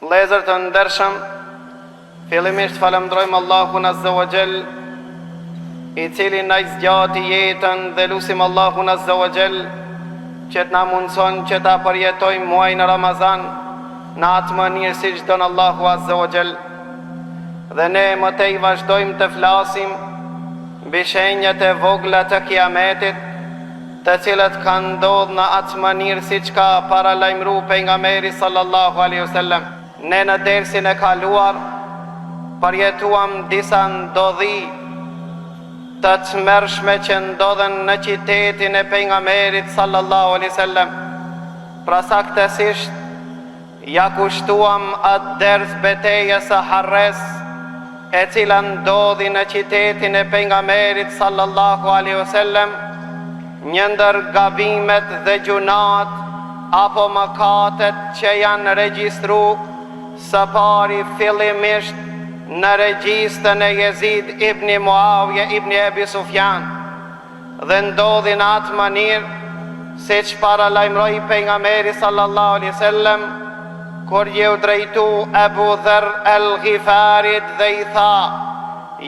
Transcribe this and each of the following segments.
Vëllezër të ndershëm, fillimisht falemndrojmë Allahun Azza wa Jall, I cili na zgjati jetën dhe lutim Allahun Azza wa Jall që të na mundson që ta përjetojmë muajin Ramazan në atë mënyrë siç don Allahu Azza wa Jall. Dhe ne më tej vazhdojmë të flasim mbi shenjat e vogla të Kiametit, të cilat kanë ndodhur në atë mënyrë siç ka paralajmëruar pejgamberi sallallahu alaihi wasallam. Ne në dersin e kaluar përjetuam disa ndodhi të tmerrshme që ndodhen në qytetin e pejgamberit sallallahu alaihi wasallam. Pra saktësisht ja kushtuam atë ders betejës së Harres, e cila ndodhi në qytetin e pejgamberit sallallahu alaihi wasallam, një ndër gabimet dhe gjunat apo mëkatet që janë regjistruar së pari fillimisht në regjistën e Jezid ibn Muawija ibn Abi Sufjan, dhe ndodhi në atë mënyrë siç paralajmëroi pejgamberi sallallahu alaihi wasallam kur u drejtu Abu Dharr al-Ghifarit dhe I tha: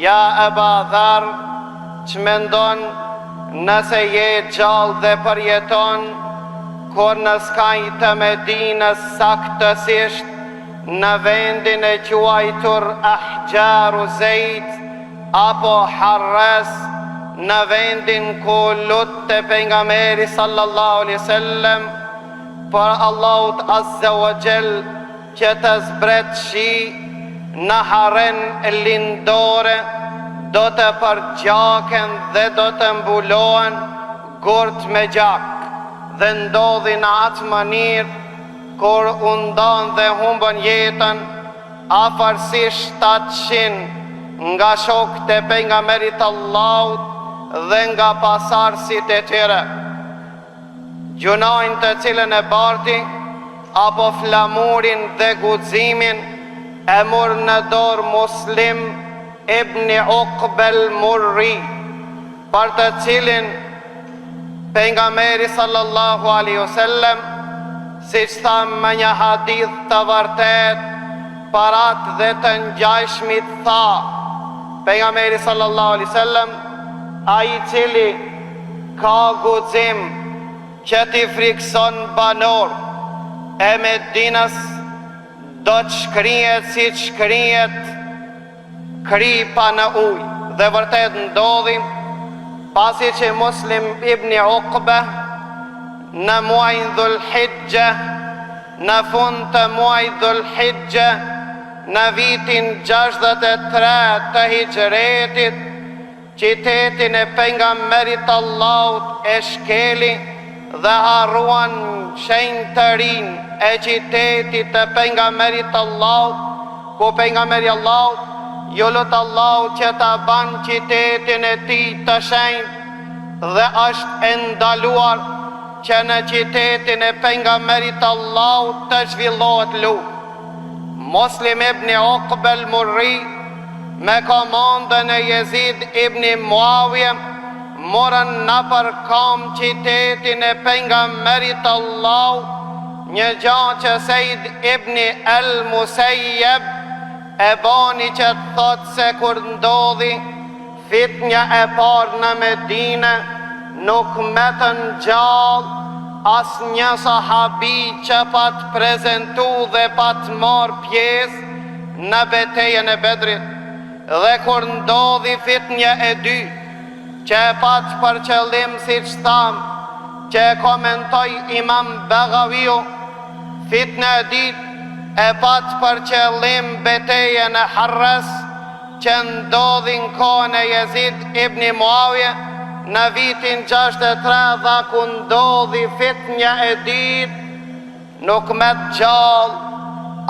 "Ja Aba Dharr, ç'mendon nëse je gjallë dhe përjeton kur në skaj të Medinës saktësisht në vendin e quajtur Ahjaru Zejt apo Harres, në vendin ku lutte pejgamberi sallallahu alaihi wasallam për Allahut Azza wa Jall që të zbret shi në haren lindore, do të përgjaken dhe do të mbulohen gurt me gjak." Dhe ndodhi në atë mënyrë kur u ndan dhe humbën jetën afërsisht 700 nga shokët e pejgamberit Allahut dhe nga pasardhësit e tyre. Gjunajnë të cilën e barti apo flamurin dhe guximin e mor në dorë Muslim ibn Uqba al-Murri, për të cilin pejgamberi sallallahu alaihi wasallam, siç thamë me një hadith të vërtet, parat dhe të ngjashmit tha pejgamberi sallallahu alaihi wasallam: "Ai cili ka guxim që t'i frikson banor e Medinës, do të shkrihet si shkrihet kripa në ujë." Dhe vërtet ndodhi, pasi që Muslim ibn Uqba në muajin Dhul Hijja, në fund të muajit Dhul Hijja, në vitin 63 të Hijretit, qytetin e pejgamberit Allahut e shkeli dhe harruan shenjtërinë e qytetit të pejgamberit Allahut, ku pejgamberi Allahut ju lut Allahut që ta ban qytetin e tij të shenjtë, dhe është e ndaluar që në qytetin e pejgamberit Allahut të zhvillohet luftë. Muslim ibn Uqba al-Murri me komandën e Jezid ibn Muawija morën në përkam qytetin e pejgamberit Allahut, një gjë që Sejd ibn al-Musayyab e bani që të thotë se kur ndodhi fitnja e parë në Medinë, nuk metën gjallë as një sahabi që pa të prezentu dhe pa të marrë pjesë në betejën e Bedrit. Dhe kur ndodhi fitnja e dytë, që e pat për qëllim, siç tham, që e komentoi Imam Baghawiu, fitna e dytë e pat për qëllim betejën e Harres, që ndodhi në kohën e Jezid ibn Muawija në vitin 63, dhe ku ndodhi fitnja e dytë, nuk met gjallë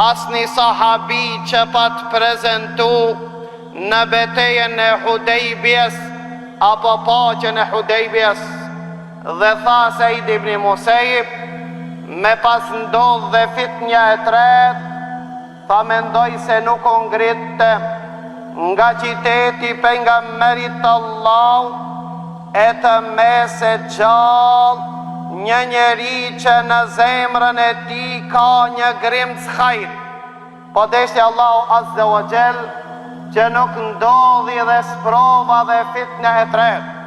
asni sahabi që pa të prezentu në betejën e Hudejbjes apo paqen e Hudejbjes. Dhe tha Sejd ibn Musayyib, me pas ndodh dhe fitnja e tretë, tha mendoj se nuk u ngritte nga qyteti pejgamberit Allahut e të mese gjallë një njeri që në zemrën e tij ka një grimc hajri, po deshi Allahu Azza wa Jall që nuk ndodhi dhe sprova dhe fitne e tretë.